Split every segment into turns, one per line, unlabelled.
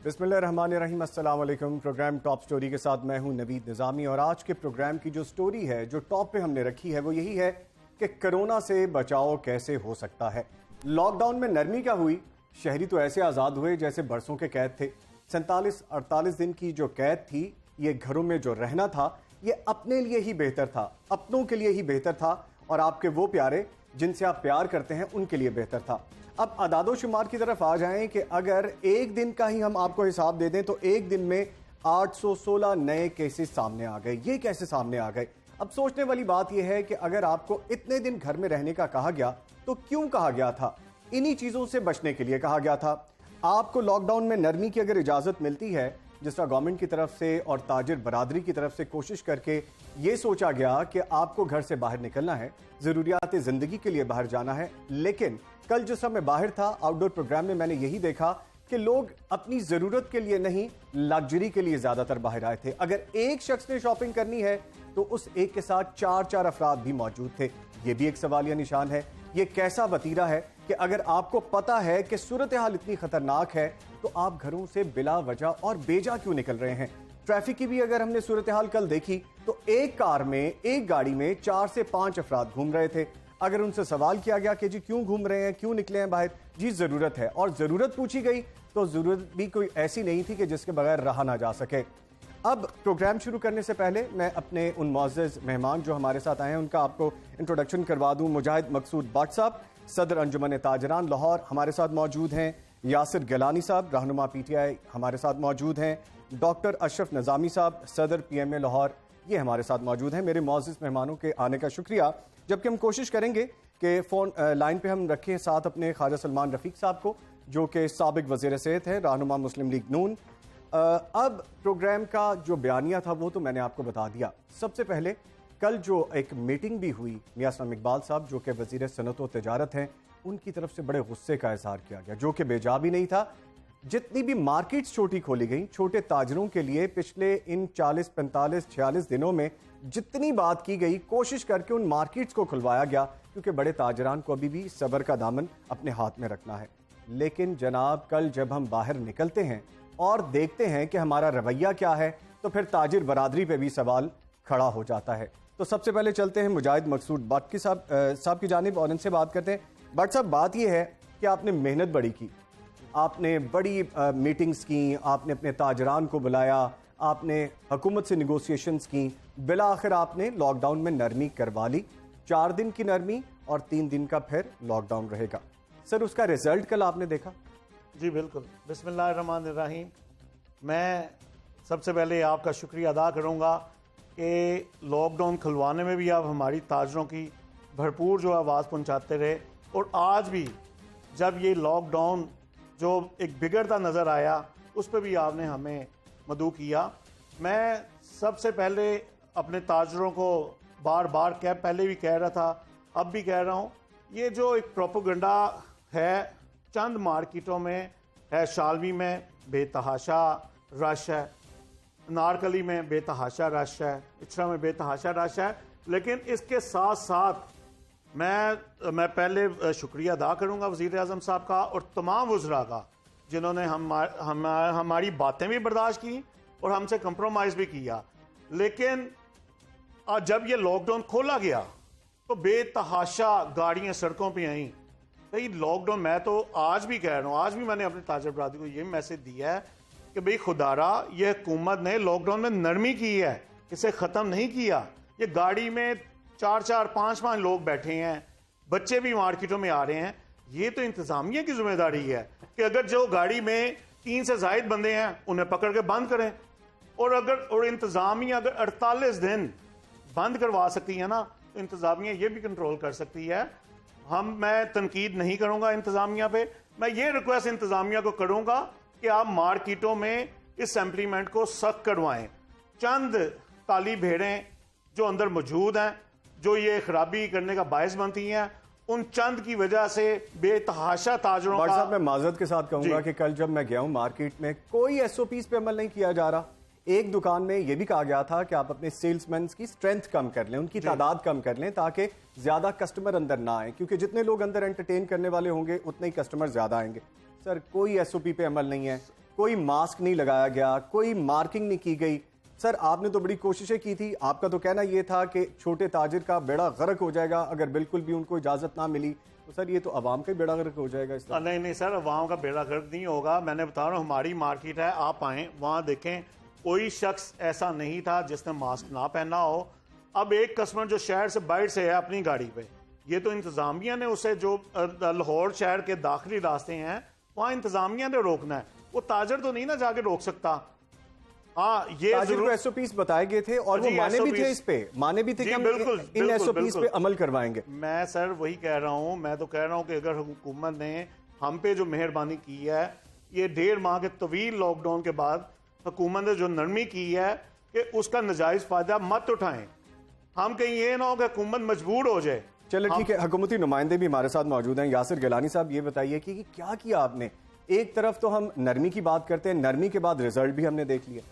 बिस्मिल्लाहिर्रहमानिर्रहीम। अस्सलाम वालेकुम। प्रोग्राम टॉप स्टोरी के साथ मैं हूं नवीद निज़ामी और आज के प्रोग्राम की जो स्टोरी है, जो टॉप पे हमने रखी है, वो यही है कि कोरोना से बचाव कैसे हो सकता है। लॉकडाउन में नरमी क्या हुई? शहरी तो ऐसे आज़ाद हुए जैसे बरसों के कैद थे। 47-48 दिन की जो कैद थी, ये घरों में जो रहना था, ये अपने लिए ही बेहतर था, अपनों के लिए ही बेहतर था और आपके वो प्यारे जिनसे आप प्यार करते हैं उनके लिए बेहतर था। अब अदादो शुमार की तरफ आ जाएं कि अगर एक दिन का ही हम आपको हिसाब दे दें तो एक दिन में 816 नए केसेस सामने आ गए। ये कैसे सामने आ गए? अब सोचने वाली बात यह है कि अगर आपको इतने दिन घर में रहने का कहा गया तो क्यों कहा गया था? इन्हीं चीजों से बचने के लिए कहा गया था। आपको लॉकडाउन में नरमी की अगर इजाजत मिलती है, जिस तरह गवर्नमेंट की तरफ से और ताजिर बरादरी की तरफ से कोशिश करके ये सोचा गया कि आपको घर से बाहर निकलना है, ज़रूरियात ज़िंदगी के लिए बाहर जाना है, लेकिन कल जिस समय बाहर था आउटडोर प्रोग्राम में मैंने यही देखा कि लोग अपनी ज़रूरत के लिए नहीं, लग्जरी के लिए ज़्यादातर बाहर आए थे। अगर एक शख्स ने शॉपिंग करनी है तो उस एक के साथ 4-4 अफराद भी मौजूद थे। ये भी एक सवालिया निशान है। ये कैसा वतीरा है कि अगर आपको पता है कि सूरत हाल इतनी खतरनाक है तो आप घरों से बिला वजह और बेजा क्यों निकल रहे हैं? ट्रैफिक की भी अगर हमने सूरत हाल कल देखी तो एक कार में, एक गाड़ी में 4 से 5 अफराद घूम रहे थे। अगर उनसे सवाल किया गया कि जी क्यों घूम रहे हैं, क्यों निकले हैं बाहर, जी ज़रूरत है, और ज़रूरत पूछी गई तो ज़रूरत भी कोई ऐसी नहीं थी कि जिसके बगैर रहा ना जा सके। अब प्रोग्राम शुरू करने से पहले मैं अपने उन मुअज़्ज़ज़ मेहमान जो हमारे साथ आए हैं उनका आपको इंट्रोडक्शन करवा दूं। मुजाहिद मकसूद भट्ट साहब, सदर अंजुमन ताजरान लाहौर, हमारे साथ मौजूद हैं। यासिर गिलानी साहब, रहनुमा PTI, हमारे साथ मौजूद हैं। डॉक्टर अशरफ निज़ामी साहब, सदर PMA लाहौर, ये हमारे साथ मौजूद हैं। मेरे मुअज़्ज़ज़ मेहमानों के आने का शुक्रिया। जबकि हम कोशिश करेंगे कि फ़ोन लाइन पे हम रखें साथ अपने ख्वाजा सलमान रफ़ीक साहब को, जो कि साबिक़ वज़ीर सेहत हैं, रहनुमा मुस्लिम लीग नून। अब प्रोग्राम का जो बयानिया था वो तो मैंने आपको बता दिया। सबसे पहले कल जो एक मीटिंग भी हुई, मियां असलम इकबाल साहब जो कि वज़ीर सनअत व तिजारत हैं, उनकी तरफ से बड़े गुस्से का इज़हार किया गया, जो कि बेजा भी नहीं था। जितनी भी मार्केट्स छोटी खोली गई छोटे ताजरों के लिए पिछले इन 40, 45, 46 दिनों में जितनी बात की गई, कोशिश करके उन मार्केट्स को खुलवाया गया, क्योंकि बड़े ताजरान को अभी भी सब्र का दामन अपने हाथ में रखना है। लेकिन जनाब, कल जब हम बाहर निकलते हैं और देखते हैं कि हमारा रवैया क्या है, तो फिर ताजिर बरादरी पे भी सवाल खड़ा हो जाता है। तो सबसे पहले चलते हैं मुजाहिद मकसूद भट्ट की साहब की जानिब और इनसे बात करते हैं। भट्ट साहब, बात यह है कि आपने मेहनत बड़ी की, आपने बड़ी मीटिंग्स की, आपने अपने ताजरान को बुलाया, आपने हुकूमत से निगोशिएशंस की, बिला आखिर आपने लॉकडाउन में नरमी करवा ली। 4 दिन की नरमी और 3 दिन का फिर लॉकडाउन रहेगा। सर, उसका रिजल्ट कल आपने देखा?
जी बिल्कुल। बिस्मिल्लाहिर्रहमानिर्रहीम। मैं सबसे पहले आपका शुक्रिया अदा करूंगा कि लॉकडाउन खुलवाने में भी आप हमारी ताजरों की भरपूर जो आवाज़ पहुंचाते रहे, और आज भी जब ये लॉकडाउन जो एक बिगड़ता नज़र आया उस पर भी आपने हमें मदऊ किया। मैं सबसे पहले अपने ताजरों को बार बार पहले भी कह रहा था, अब भी कह रहा हूँ, ये जो एक प्रोपेगेंडा है, चंद मार्केटों में है, शालवी में बेतहाशा रश है, नारकली में बेतहाशा रश है, इचरा में बेतहाशा रश है। लेकिन इसके साथ साथ मैं पहले शुक्रिया अदा करूंगा वज़ीर आज़म साहब का और तमाम वज़रा का, जिन्होंने हमारी बातें भी बर्दाश्त की और हमसे कंप्रोमाइज़ भी किया। लेकिन जब ये लॉकडाउन खोला गया तो बेतहाशा गाड़ियाँ सड़कों पे आईं। भाई लॉकडाउन, मैं तो आज भी कह रहा हूँ, आज भी मैंने अपने ताजर बरादरी को ये मैसेज दिया है कि भाई खुदारा, ये हुकूमत ने लॉकडाउन में नरमी की है, इसे ख़त्म नहीं किया। ये गाड़ी में 4-4, 5-5 लोग बैठे हैं, बच्चे भी मार्केटों में आ रहे हैं। ये तो इंतज़ामिया की जिम्मेदारी है कि अगर जो गाड़ी में 3 से ज़ायद बंदे हैं उन्हें पकड़ के बंद करें, और इंतज़ामिया अगर 48 दिन बंद करवा सकती है ना, तो इंतज़ामिया ये भी कंट्रोल कर सकती है। मैं तनकीद नहीं करूंगा इंतज़ामिया पे, मैं ये रिक्वेस्ट इंतज़ामिया को करूंगा कि आप मार्केटों में इस सैम्पलीमेंट को सख्त करवाएं। चंद काली भेड़ें जो अंदर मौजूद हैं, जो ये खराबी करने का बायस बनती हैं, उन चंद की वजह से बेतहाशा ताजरों का।
साहब, मैं माजरत के साथ कहूंगा कि कल जब मैं गया हूं मार्केट में, कोई SOPs पे अमल नहीं किया जा रहा। एक दुकान में यह भी कहा गया था कि आप अपने सेल्समैन की स्ट्रेंथ कम कर लें, उनकी तादाद कम कर लें, ताकि ज्यादा कस्टमर अंदर ना आए, क्योंकि जितने लोग अंदर एंटरटेन करने वाले होंगे उतने ही कस्टमर ज्यादा आएंगे। सर, कोई SOP पे अमल नहीं है, کوئی ماسک نہیں لگایا گیا, کوئی مارکنگ نہیں کی گئی. سر آپ نے تو بڑی کوششیں کی تھی, آپ کا تو کہنا یہ تھا کہ چھوٹے تاجر کا بیڑا غرق ہو جائے گا اگر بالکل بھی ان کو اجازت نہ ملی. تو سر یہ تو عوام کا بیڑا غرق ہو جائے گا اس طرح.
نہیں سر, عوام کا بیڑا غرق نہیں ہوگا. میں نے بتا رہا ہوں, ہماری مارکیٹ ہے, آپ آئیں وہاں دیکھیں, کوئی شخص ایسا نہیں تھا جس نے ماسک نہ پہنا ہو. اب ایک کسٹمر جو شہر سے باہر سے ہے اپنی گاڑی پہ, یہ تو انتظامیہ نے اسے, جو لاہور شہر کے داخلی راستے ہیں وہاں انتظامیہ نے روکنا ہے, وہ تاجر تو نہیں نا جا کے روک سکتا. ہاں یہ
تاجر کو ایس او پیز بتائے گئے تھے اور وہ مانے بھی تھے, اس پہ مانے بھی تھے کہ ہم ان ایس او پیز پہ عمل کروائیں گے.
میں سر وہی کہہ رہا ہوں, میں تو کہہ رہا ہوں کہ اگر حکومت نے ہم پہ جو مہربانی کی ہے, یہ 1.5 ماہ کے طویل لاک ڈاؤن کے بعد حکومت نے جو نرمی کی ہے کہ اس کا ناجائز فائدہ مت اٹھائیں. ہم کہیں یہ نہ ہو کہ حکومت مجبور ہو جائے.
چلے ٹھیک ہے, حکومتی نمائندے بھی ہمارے ساتھ موجود ہیں. یاسر گیلانی صاحب یہ بتائیے کہ کیا کیا آپ نے؟ ایک طرف تو ہم نرمی کی بات کرتے ہیں, نرمی کے بعد رزلٹ بھی ہم نے دیکھ لیا.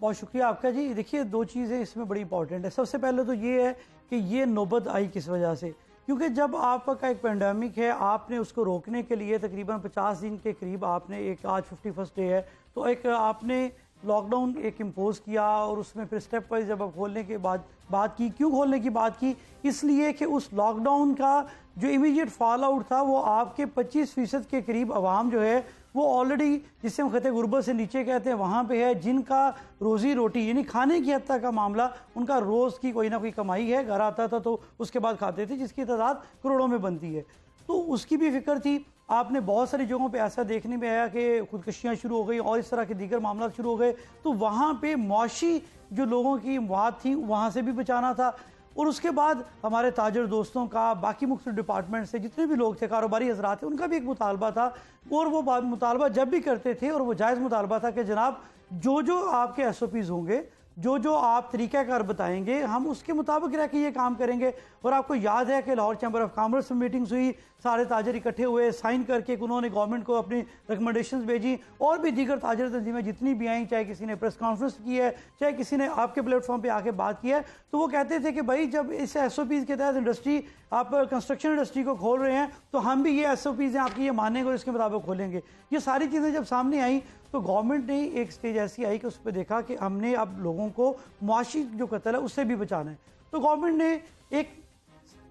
بہت شکریہ آپ کا جی. دیکھیے 2 چیزیں اس میں بڑی امپورٹنٹ ہے. سب سے پہلے تو یہ ہے کہ یہ نوبت آئی کس وجہ سے, کیونکہ جب آپ کا ایک پینڈیمک ہے, آپ نے اس کو روکنے کے لیے تقریباً 50 دن کے قریب آپ نے ایک, آج 51st ڈے ہے, تو ایک آپ نے لاک ڈاؤن ایک امپوز کیا, اور اس میں پھر سٹیپ وائز جب آپ کھولنے کے بعد بات کی. کیوں کھولنے کی بات کی؟ اس لیے کہ اس لاک ڈاؤن کا جو امیڈیٹ فال آؤٹ تھا وہ آپ کے 25% کے قریب عوام جو ہے وہ آلریڈی, جسے ہم خطے غربت سے نیچے کہتے ہیں, وہاں پہ ہے, جن کا روزی روٹی یعنی کھانے کی حد تک کا معاملہ, ان کا روز کی کوئی نہ کوئی کمائی ہے, گھر آتا تھا تو اس کے بعد کھاتے تھے, جس کی تعداد کروڑوں میں بنتی ہے. تو اس کی بھی فکر تھی. آپ نے بہت ساری جگہوں پہ ایسا دیکھنے میں آیا کہ خودکشیاں شروع ہو گئی اور اس طرح کے دیگر معاملات شروع ہو گئے, تو وہاں پہ معاشی جو لوگوں کی اموات تھیں وہاں سے بھی بچانا تھا. اور اس کے بعد ہمارے تاجر دوستوں کا, باقی مختلف ڈپارٹمنٹ سے جتنے بھی لوگ تھے, کاروباری حضرات تھے, ان کا بھی ایک مطالبہ تھا. اور وہ مطالبہ جب بھی کرتے تھے, اور وہ جائز مطالبہ تھا کہ جناب جو آپ کے ایس او پیز ہوں گے, جو آپ طریقہ کار بتائیں گے, ہم اس کے مطابق رہ کے یہ کام کریں گے. اور آپ کو یاد ہے کہ لاہور چیمبر آف کامرس میں میٹنگز ہوئی, سارے تاجر اکٹھے ہوئے, سائن کر کے انہوں نے گورنمنٹ کو اپنی ریکمنڈیشنز بھیجی, اور بھی دیگر تاجر تنظیمیں جتنی بھی آئیں, چاہے کسی نے پریس کانفرنس کی ہے, چاہے کسی نے آپ کے پلیٹ فارم پہ آ کے بات کی ہے, تو وہ کہتے تھے کہ بھائی جب اس ایس او پیز کے تحت انڈسٹری, آپ کنسٹرکشن انڈسٹری کو کھول رہے ہیں, تو ہم بھی یہ ایس او پیز ہیں آپ کی یہ مانیں گے اور اس کے مطابق کھولیں گے. یہ ساری چیزیں جب سامنے آئیں تو گورنمنٹ نے ایک سٹیج ایسی آئی کہ اس پہ دیکھا کہ ہم نے اب لوگوں کو معاشی جو قتل ہے اس سے بھی بچانا ہے. تو گورنمنٹ نے ایک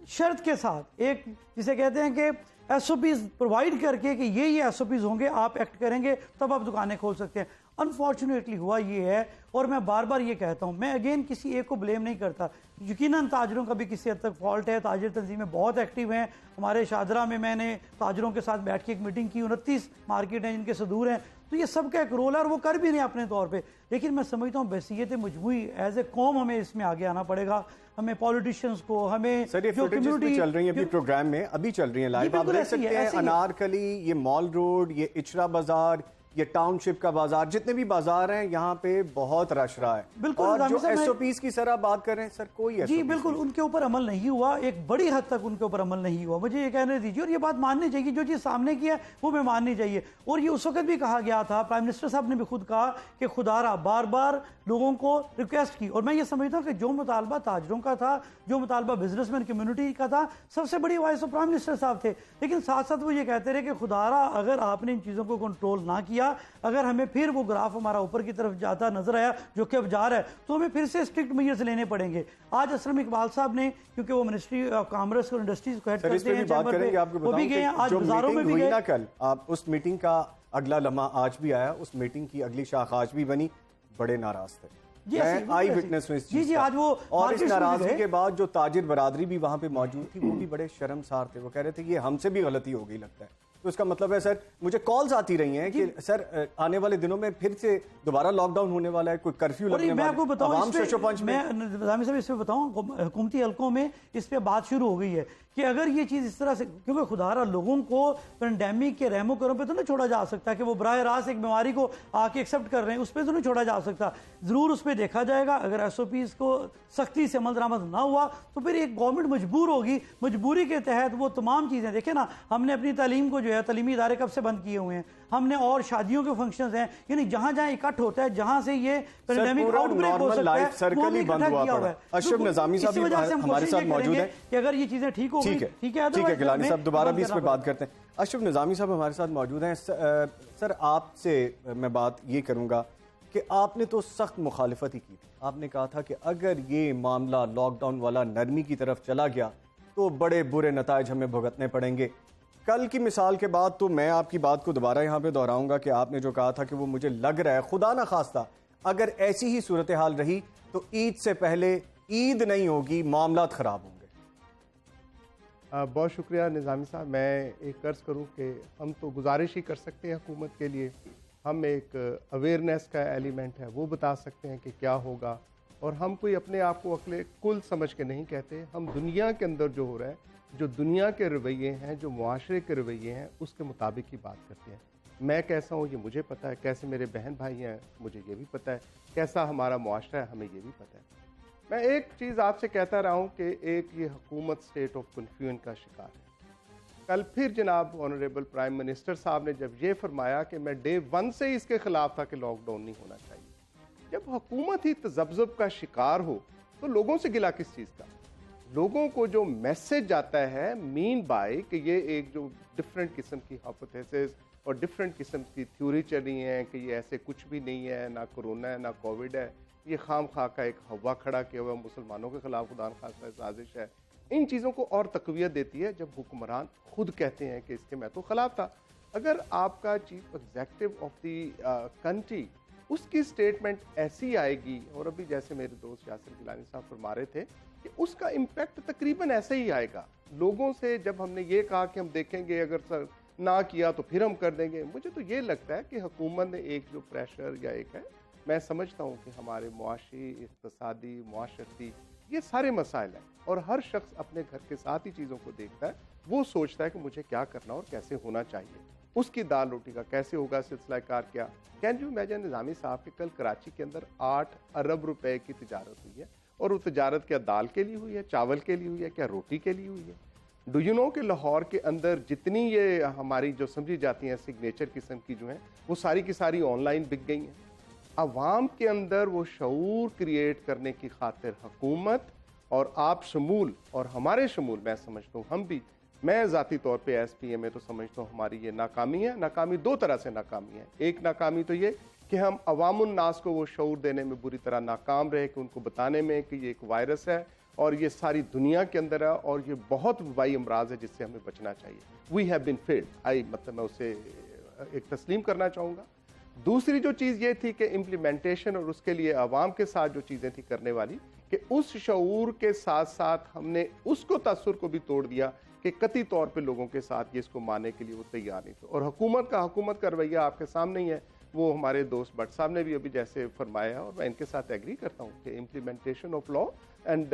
شرط کے ساتھ, ایک جسے کہتے ہیں کہ ایس او پیز پرووائڈ کر کے کہ یہ ایس او پیز ہوں گے, آپ ایکٹ کریں گے تب آپ دکانیں کھول سکتے ہیں. انفارچونیٹلی ہوا یہ ہے, اور میں بار بار یہ کہتا ہوں, میں اگین کسی ایک کو بلیم نہیں کرتا, یقیناً تاجروں کا بھی کسی حد تک فالٹ ہے. تاجر تنظیمیں بہت ایکٹیو ہیں. ہمارے شاہدرہ میں نے تاجروں کے ساتھ بیٹھ کے ایک میٹنگ کی, 29 مارکیٹ ہیں جن کے صدور ہیں, تو یہ سب کا ایک رول ہے اور وہ کر بھی نہیں اپنے طور پہ. لیکن میں سمجھتا ہوں بحیثیت مجموعی ایز اے قوم ہمیں اس میں آگے آنا پڑے گا. ہمیں پولیٹیشنز کو, ہمیں
سر یہ فوٹیجز بھی چل رہی ہیں ابھی پروگرام میں, ابھی چل رہی ہیں لائیو, آپ دیکھ سکتے ہیں. انارکلی, یہ مال روڈ, یہ اچرا بازار, یہ ٹاؤن شپ کا بازار, جتنے بھی بازار ہیں یہاں پہ بہت رش رہا ہے.
بالکل.
اور جو ایس او پیز کی سر آپ بات کر رہے ہیں, سر کوئی
جی بالکل ان کے اوپر عمل نہیں ہوا, ایک بڑی حد تک ان کے اوپر عمل نہیں ہوا. مجھے یہ کہنے دیجیے, اور یہ بات ماننی چاہیے, جو چیز سامنے کی ہے وہ میں ماننی چاہیے. اور یہ اس وقت بھی کہا گیا تھا, پرائم منسٹر صاحب نے بھی خود کہا کہ خدا را بار بار لوگوں کو ریکویسٹ کی. اور میں یہ سمجھتا ہوں کہ جو مطالبہ تاجروں کا تھا, جو مطالبہ بزنس مین کمیونٹی کا تھا, سب سے بڑی وائس تو پرائم منسٹر صاحب تھے. لیکن ساتھ ساتھ وہ یہ کہتے رہے کہ خدا را اگر آپ نے ان چیزوں کو کنٹرول نہ کیا, اگر ہمیں پھر وہ گراف ہمارا اوپر کی طرف جاتا نظر آیا جو کہ اب جا رہا ہے, تو ہمیں پھر سے اسٹرکٹ میجرز لینے پڑیں گے. آج اسلم اقبال صاحب نے, کیونکہ وہ منسٹری آف کامرس اور انڈسٹریز کو ہیڈ کرتے ہیں چیمبر پہ, وہ بھی گئے ہیں, آج بازاروں میں بھی گئے.
کل آپ اس میٹنگ کا اگلا لمحہ آج بھی آیا, اس میٹنگ کی اگلی شاخ آج بھی بنی, بڑے ناراض تھے. میں آئی وٹنس ہوں اس چیز کا. اور اس ناراضگی کے بعد جو تاجر برادری بھی وہاں پہ موجود تھی وہ بھی بڑے شرمسار تھے. وہ کہہ رہے تھے یہ ہم سے بھی غلطی ہو گئی لگتا ہے. تو اس کا مطلب ہے سر, مجھے کالز آتی رہی ہیں کہ سر آنے والے دنوں میں پھر سے دوبارہ لاک ڈاؤن ہونے والا ہے, کوئی کرفیو لگنے والا ہے.
میں آپ کو بتاؤں, میں نظامی صاحب اس پہ بتاؤں, حکومتی حلقوں میں اس پہ بات شروع ہو گئی ہے کہ اگر یہ چیز اس طرح سے, کیونکہ خدا را لوگوں کو پینڈیمک کے رحم و کرم پہ تو نہیں چھوڑا جا سکتا کہ وہ براہ راست ایک بیماری کو آ کے ایکسیپٹ کر رہے ہیں, اس پہ تو نہیں چھوڑا جا سکتا. ضرور اس پہ دیکھا جائے گا. اگر ایس او پیز کو سختی سے عمل درآمد نہ ہوا تو پھر ایک گورنمنٹ مجبور ہوگی, مجبوری کے تحت وہ تمام چیزیں. دیکھیں نا, ہم نے اپنی تعلیم کو جو جو ہے تعلیمی ادارے کب سے بند کیے ہوئے ہیں, ہم نے اور شادیوں کے فنکشنز ہیں, یعنی جہاں جہاں اکٹھ ہوتا ہے, جہاں سے یہ پینڈیمک آؤٹ بریک ہو سکتا ہے,
سرکل ہی بند ہوا پڑا. اشرف نظامی صاحب ہمارے ساتھ موجود ہیں
کہ اگر یہ چیزیں ٹھیک ہو گئی
ٹھیک ہے گیلانی صاحب دوبارہ بھی اس پہ بات کرتے ہیں. اشرف نظامی صاحب ہمارے ساتھ موجود ہیں. سر آپ سے میں بات یہ کروں گا کہ آپ نے تو سخت مخالفت ہی کی تھی. آپ نے کہا تھا کہ اگر یہ معاملہ لاک ڈاؤن والا نرمی کی طرف چلا گیا تو بڑے برے نتائج ہمیں بھگتنے پڑیں گے. کل کی مثال کے بعد تو میں آپ کی بات کو دوبارہ یہاں پہ دہراؤں گا کہ آپ نے جو کہا تھا کہ وہ مجھے لگ رہا ہے خدا نہ خواستہ اگر ایسی ہی صورتحال رہی تو عید سے پہلے عید نہیں ہوگی, معاملات خراب ہوں گے.
بہت شکریہ نظامی صاحب. میں ایک عرض کروں کہ ہم تو گزارش ہی کر سکتے ہیں حکومت کے لیے, ہم ایک اویئرنیس کا ایلیمنٹ ہے وہ بتا سکتے ہیں کہ کیا ہوگا, اور ہم کوئی اپنے آپ کو عقل کل سمجھ کے نہیں کہتے. ہم دنیا کے اندر جو ہو رہا ہے, جو دنیا کے رویے ہیں, جو معاشرے کے رویے ہیں, اس کے مطابق ہی بات کرتے ہیں. میں کیسا ہوں یہ مجھے پتہ ہے, کیسے میرے بہن بھائی ہیں مجھے یہ بھی پتہ ہے, کیسا ہمارا معاشرہ ہے ہمیں یہ بھی پتہ ہے. میں ایک چیز آپ سے کہتا رہا ہوں کہ ایک یہ حکومت سٹیٹ آف کنفیوژن کا شکار ہے. کل پھر جناب آنریبل پرائم منسٹر صاحب نے جب یہ فرمایا کہ میں ڈے 1 سے ہی اس کے خلاف تھا کہ لاک ڈاؤن نہیں ہونا چاہیے. جب حکومت ہی تذبذب کا شکار ہو تو لوگوں سے گلا کس چیز کا؟ لوگوں کو جو میسج جاتا ہے مین بائی کہ یہ ایک جو ڈفرینٹ قسم کی ہائپوتھیسس اور ڈفرینٹ قسم کی تھیوری چل رہی ہیں کہ یہ ایسے کچھ بھی نہیں ہے, نہ کرونا ہے نہ کووڈ ہے, یہ خام خواہ کا ایک ہوا کھڑا کیا ہوا مسلمانوں کے خلاف خدا نخواستہ سازش ہے. ان چیزوں کو اور تقویت دیتی ہے جب حکمران خود کہتے ہیں کہ اس کے میں تو خلاف تھا. اگر آپ کا chief executive of the country اس کی سٹیٹمنٹ ایسی آئے گی, اور ابھی جیسے میرے دوست یاسر گیلانی صاحب فرما رہے تھے کہ اس کا امپیکٹ تقریباً ایسا ہی آئے گا. لوگوں سے جب ہم نے یہ کہا کہ ہم دیکھیں گے اگر سر نہ کیا تو پھر ہم کر دیں گے, مجھے تو یہ لگتا ہے کہ حکومت نے ایک جو پریشر یا ایک ہے, میں سمجھتا ہوں کہ ہمارے معاشی, اقتصادی, معاشرتی یہ سارے مسائل ہیں, اور ہر شخص اپنے گھر کے ساتھ ہی چیزوں کو دیکھتا ہے, وہ سوچتا ہے کہ مجھے کیا کرنا اور کیسے ہونا چاہیے, اس کی دال روٹی کا کیسے ہوگا سلسلہ کار کیا. کین یو امیجن نظامی صاحب کہ کل کراچی کے اندر 8 ارب روپے کی تجارت ہوئی ہے, اور وہ تجارت کیا دال کے لیے ہوئی ہے, چاول کے لیے ہوئی ہے, کیا روٹی کے لیے ہوئی ہے؟ ڈو یو نو کہ لاہور کے اندر جتنی یہ ہماری جو سمجھی جاتی ہیں سگنیچر قسم کی جو ہیں وہ ساری کی ساری آن لائن بک گئی ہیں. عوام کے اندر وہ شعور کریٹ کرنے کی خاطر حکومت اور آپ شمول اور ہمارے شمول, میں سمجھتا ہوں ہم بھی, میں ذاتی طور پہ ایس پی ایم میں تو سمجھتا ہوں ہماری یہ ناکامی ہے. ناکامی 2 طرح سے ناکامی ہے. ایک ناکامی تو یہ کہ ہم عوام الناس کو وہ شعور دینے میں بری طرح ناکام رہے, کہ ان کو بتانے میں کہ یہ ایک وائرس ہے اور یہ ساری دنیا کے اندر ہے اور یہ بہت وبائی امراض ہے جس سے ہمیں بچنا چاہیے. وی ہیو بین فیلڈ, مطلب میں اسے ایک تسلیم کرنا چاہوں گا. دوسری جو چیز یہ تھی کہ امپلیمنٹیشن, اور اس کے لیے عوام کے ساتھ جو چیزیں تھی کرنے والی, کہ اس شعور کے ساتھ ساتھ ہم نے اس کو تاثر کو بھی توڑ دیا کہ قطعی طور پہ لوگوں کے ساتھ یہ اس کو ماننے کے لیے وہ تیار نہیں تھے. اور حکومت کا رویہ آپ کے سامنے ہی ہے. وہ ہمارے دوست بٹ صاحب نے بھی ابھی جیسے فرمایا, اور میں ان کے ساتھ ایگری کرتا ہوں کہ implementation of law, and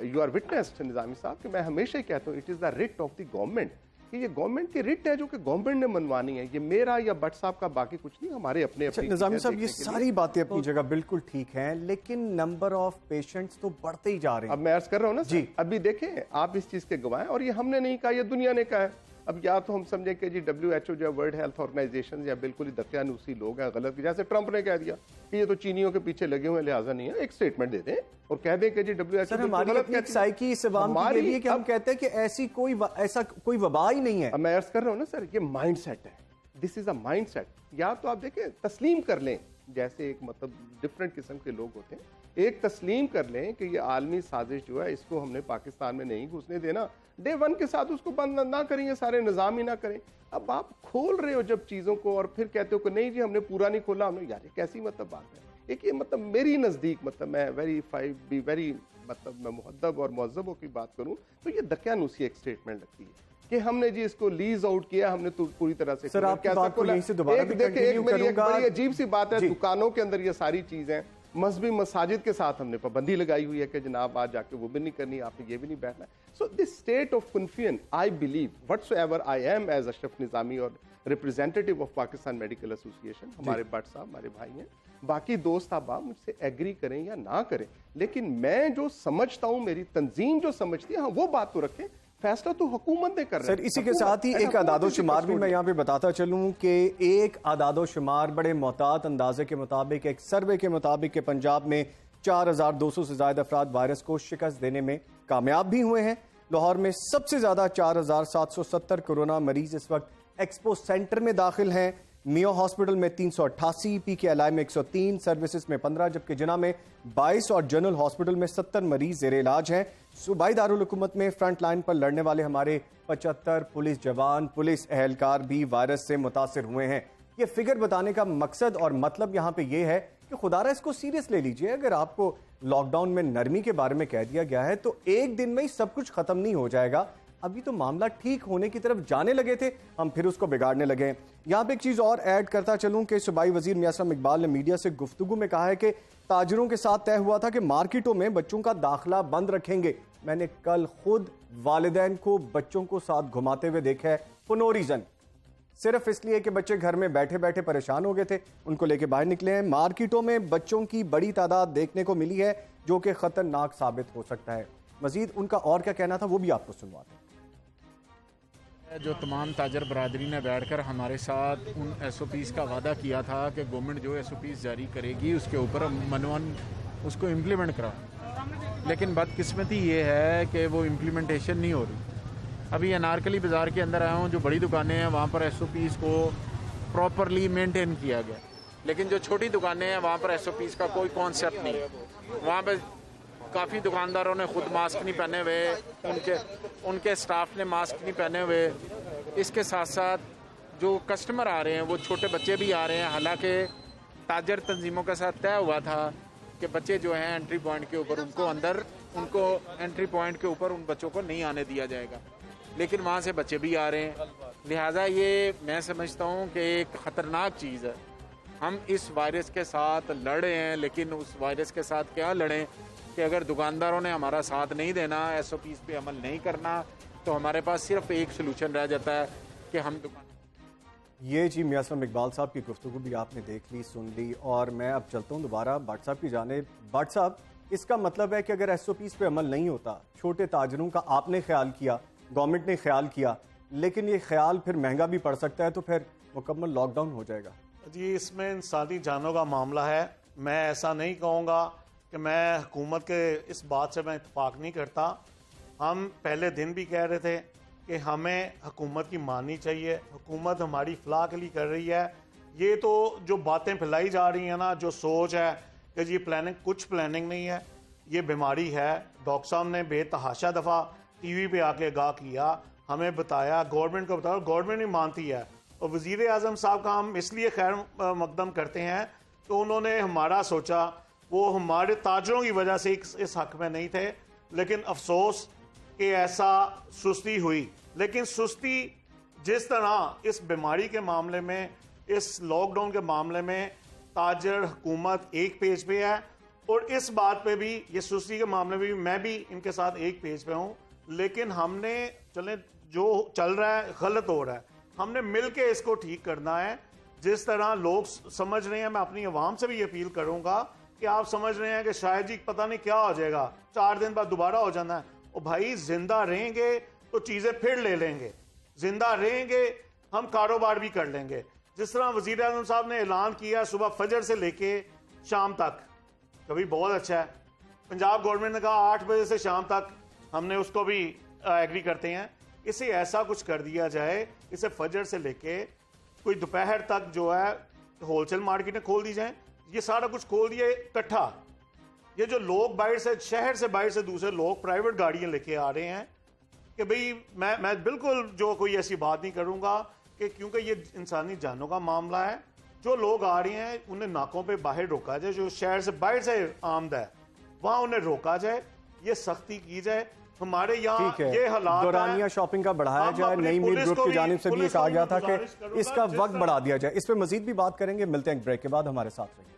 you are witnessed Nizami صاحب کہ میں ہمیشہ ہی کہتا ہوں it is the writ of the government, کہ یہ گورنمنٹ کی رٹ ہے جو کہ گورنمنٹ نے منوانی ہے. یہ میرا یا بٹ صاحب کا باقی کچھ نہیں, ہمارے اپنے اپنے.
نظامی صاحب یہ ساری باتیں اپنی جگہ بالکل ٹھیک ہیں, لیکن نمبر آف پیشنٹس تو بڑھتے ہی جا رہے ہیں.
اب میں عرض کر رہا ہوں نا
جی,
ابھی دیکھیں آپ اس چیز کے گواہ ہیں, اور یہ ہم نے نہیں کہا, یہ دنیا نے کہا ہے. اب یا تو ہم سمجھیں کہ جی WHO جو ورلڈ ہیلتھ آرگنائزیشن یا بالکل ہی دقیانوسی لوگ ہیں, غلط, جیسے ٹرمپ نے کہہ دیا کہ یہ تو چینیوں کے پیچھے لگے ہوئے لہٰذا نہیں ہے. ایک سٹیٹمنٹ دے دیں اور کہہ دیں کہ جی WHO
ہماری اپنی سائیکی اس عوام کے لیے کہ ہم کہتے ہیں کہ ایسی ایسا کوئی وبا ہی نہیں ہے.
میں عرض کر رہا ہوں نا سر, یہ مائنڈ سیٹ ہے, دس از اے مائنڈ سیٹ. یا تو آپ دیکھیں تسلیم کر لیں, جیسے ایک مطلب ڈفرینٹ قسم کے لوگ ہوتے ہیں, ایک تسلیم کر لیں کہ یہ عالمی سازش جو ہے اس کو ہم نے پاکستان میں نہیں گھسنے دینا, ڈے 1 کے ساتھ اس کو بند نہ کریں, یہ سارے نظام ہی نہ کریں. اب آپ کھول رہے ہو جب چیزوں کو اور پھر کہتے ہو کہ نہیں جی ہم نے پورا نہیں کھولا, ہم نے, یار کیسی مطلب بات ہے. ایک یہ مطلب میری نزدیک, مطلب میں ویری مطلب میں مہذب اور مہذبوں کی بات کروں تو یہ دقیانوسی ایک سٹیٹمنٹ لگتی ہے کہ ہم نے جی اس کو لیز آؤٹ کیا, ہم نے تو پوری طرح سے.
سر آپ کی بات کو یہیں سے دوبارہ بھی کنٹینیو کروں گا.
بڑی عجیب سی بات ہے, دکانوں کے اندر یہ ساری چیزیں, مذہبی مساجد کے ساتھ ہم نے پابندی لگائی ہوئی ہے کہ جناب آج جا کے وہ بھی نہیں کرنی, آپ نے یہ بھی نہیں بیٹھنا. So this state of confusion, I believe whatsoever I am as Ashraf Nizami اور representative of Pakistan medical association, ہمارے بٹ صاحب ہمارے بھائی ہیں, باقی دوست احباب مجھ سے ایگری کریں یا نہ کریں, لیکن میں جو سمجھتا ہوں, میری تنظیم جو سمجھتی ہے, ہاں وہ بات تو رکھیں. फैसला तो हुकूमत ने कर रहा है।
सर इसी के साथ ही एक आदादो शुमार भी मैं यहाँ पे बताता चलूँ कि एक आदादो शुमार बड़े मोहतात अंदाजे के मुताबिक, एक सर्वे के मुताबिक कि पंजाब में 4200 से ज़्यादा अफराद वायरस को शिकस्त देने में कामयाब भी हुए हैं। लाहौर में सबसे ज़्यादा 4770 कोरोना मरीज इस वक्त एक्सपो सेंटर में दाखिल हैं। मियो हॉस्पिटल में 388, PKLI में 103, सर्विसेज में 15, जबकि जिना में 22 और जनरल हॉस्पिटल में 70 मरीज ज़ेरे इलाज हैं। सूबाई दारुल हुकूमत में फ्रंट लाइन पर लड़ने वाले हमारे 75 पुलिस जवान, पुलिस एहलकार भी वायरस से मुतासिर हुए हैं। ये फिगर बताने का मकसद और मतलब यहाँ पे ये है कि खुदारा इसको सीरियस ले लीजिए। अगर आपको लॉकडाउन में नरमी के बारे में कह दिया गया है तो एक दिन में ही सब कुछ खत्म नहीं हो जाएगा। अभी तो मामला ठीक होने की तरफ जाने लगे थे, हम फिर उसको बिगाड़ने लगे। यहाँ पे एक चीज़ और ऐड करता चलूँ कि सूबाई वजीर मियां असलम इकबाल ने मीडिया से गुफ्तगू में कहा है कि ताजरों के साथ तय हुआ था कि मार्केटों में बच्चों का दाखिला बंद रखेंगे। मैंने कल खुद वालिदैन को बच्चों को साथ घुमाते हुए देखा है, फॉर नो रीज़न, सिर्फ इसलिए कि बच्चे घर में बैठे बैठे परेशान हो गए थे, उनको लेके बाहर निकले हैं। मार्केटों में बच्चों की बड़ी तादाद देखने को मिली है जो कि खतरनाक साबित हो सकता है। मजीद उनका और क्या कहना था वो भी आपको सुनवाते हैं।
जो तमाम ताजर बरादरी ने बैठकर हमारे साथ उन SOPs का वादा किया था कि गवर्नमेंट जो SOPs जारी करेगी उसके ऊपर मनवन उसको इम्प्लीमेंट करा, लेकिन बदकिस्मती ये है कि वो इम्प्लीमेंटेशन नहीं हो रही। अभी अनारकली बाज़ार के अंदर आया हूँ, जो बड़ी दुकानें हैं वहाँ पर SOPs को प्रॉपरली मेंटेन किया गया, लेकिन जो छोटी दुकानें हैं वहाँ पर SOPs का कोई कॉन्सेप्ट नहीं है। वहाँ पर काफ़ी दुकानदारों ने खुद मास्क नहीं पहने हुए, उनके स्टाफ ने मास्क नहीं पहने हुए। इसके साथ साथ जो कस्टमर आ रहे हैं वो छोटे बच्चे भी आ रहे हैं, हालांकि ताजर तंजीमों के साथ तय हुआ था कि बच्चे जो हैं एंट्री पॉइंट के ऊपर उनको एंट्री पॉइंट के ऊपर उन बच्चों को नहीं आने दिया जाएगा, लेकिन वहाँ से बच्चे भी आ रहे हैं। लिहाजा ये मैं समझता हूँ कि एक ख़तरनाक चीज़ है। हम इस वायरस के साथ लड़े हैं, लेकिन उस वायरस के साथ क्या लड़ें कि अगर दुकानदारों ने हमारा साथ नहीं देना, SOPs पे अमल नहीं करना, तो हमारे पास सिर्फ एक सलूशन रह जाता है कि हम दुकान।
ये जी मियां असलम इकबाल साहब की गुफ्तगू भी आपने देख ली, सुन ली, और मैं अब चलता हूँ दोबारा भट्ट साहब की जानिब। भट्ट साहब, इसका मतलब है कि अगर SOPs पे अमल नहीं होता, छोटे ताजरों का आपने ख्याल किया, गवर्नमेंट ने ख्याल किया, लेकिन ये ख्याल फिर महंगा भी पड़ सकता है, तो फिर मुकम्मल लॉकडाउन हो जाएगा।
जी, इसमें इंसानी जानों का मामला है। मैं ऐसा नहीं कहूँगा कि मैं हुकूमत के इस बात से मैं इत्तेफाक नहीं करता। हम पहले दिन भी कह रहे थे कि हमें हुकूमत की माननी चाहिए, हुकूमत हमारी फलाह के लिए कर रही है। ये तो जो बातें फैलाई जा रही हैं ना, जो सोच है कि जी प्लानिंग, कुछ प्लानिंग नहीं है, ये बीमारी है। डॉक्टर साहब ने बेतहाशा दफ़ा TV पे आके आगाह किया, हमें बताया, गवर्नमेंट को बताया, गवर्नमेंट नहीं मानती है। और वज़ीर आज़म साहब का हम इसलिए खैर मकदम करते हैं तो उन्होंने हमारा सोचा, वो हमारे ताजरों की वजह से इस हक में नहीं थे, लेकिन अफसोस कि ऐसा सुस्ती हुई। लेकिन सुस्ती जिस तरह इस बीमारी के मामले में, इस लॉकडाउन के मामले में ताजर हुकूमत एक पेज पे है, और इस बात पे भी, ये सुस्ती के मामले में भी मैं भी इनके साथ एक पेज पे हूँ, लेकिन हमने जो चल रहा है गलत हो रहा है, हमने मिल के इसको ठीक करना है। जिस तरह लोग समझ रहे हैं, मैं अपनी आवाम से भी अपील करूँगा कि आप समझ रहे हैं कि शायद जी पता नहीं क्या हो जाएगा, 4 दिन बाद दोबारा हो जाना है। और भाई, जिंदा रहेंगे तो चीज़ें फिर ले लेंगे, जिंदा रहेंगे हम कारोबार भी कर लेंगे। जिस तरह वज़ीर आज़म साहब ने ऐलान किया सुबह फजर से लेके शाम तक, कभी बहुत अच्छा है। पंजाब गवर्नमेंट ने कहा 8 बजे से शाम तक, हमने उसको भी एग्री करते हैं। इसे ऐसा कुछ कर दिया जाए, इसे फजर से लेके कोई दोपहर तक जो है होलसेल मार्केटें खोल दी जाएं, ये सारा कुछ खोल दिया इकट्ठा। ये जो लोग बाहर से, शहर से बाहर से दूसरे लोग प्राइवेट गाड़ियां लेके आ रहे हैं, कि भाई मैं बिल्कुल जो कोई ऐसी बात नहीं करूंगा कि क्योंकि ये इंसानी जानों का मामला है, जो लोग आ रहे हैं उन्हें नाकों पे बाहर रोका जाए, जो शहर से बाहर से आमद है वहां उन्हें रोका जाए, ये सख्ती की जाए। हमारे यहाँ ये हालात,
दौरानिया शॉपिंग का बढ़ाया जाए। नई मीर ग्रुप की जानिब से भी ये कहा गया था कि इसका वक्त बढ़ा दिया जाए। इस पर मजीद भी बात करेंगे, मिलते हैं एक ब्रेक के बाद, हमारे साथ रहिए।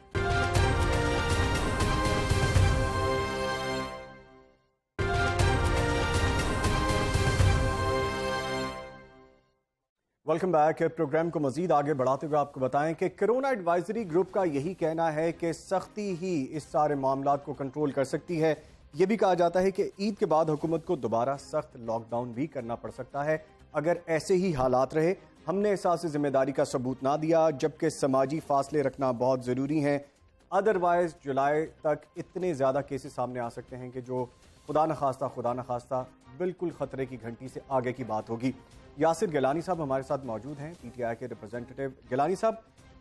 Welcome back. प्रोग्राम को मजीद आगे बढ़ाते हुए आपको बताएं कि कोरोना एडवाइजरी ग्रुप का यही कहना है कि सख्ती ही इस सारे मामलात को कंट्रोल कर सकती है। یہ بھی کہا جاتا ہے کہ عید کے بعد حکومت کو دوبارہ سخت لاک ڈاؤن بھی کرنا پڑ سکتا ہے اگر ایسے ہی حالات رہے۔ ہم نے احساس ذمہ داری کا ثبوت نہ دیا، جبکہ سماجی فاصلے رکھنا بہت ضروری ہے، ادروائز جولائی تک اتنے زیادہ کیسز سامنے آ سکتے ہیں کہ جو خدا نخواستہ بالکل خطرے کی گھنٹی سے آگے کی بات ہوگی۔ یاسر گیلانی صاحب ہمارے ساتھ موجود ہیں، پی ٹی آئی کے ریپرزینٹیٹیو۔ گیلانی صاحب،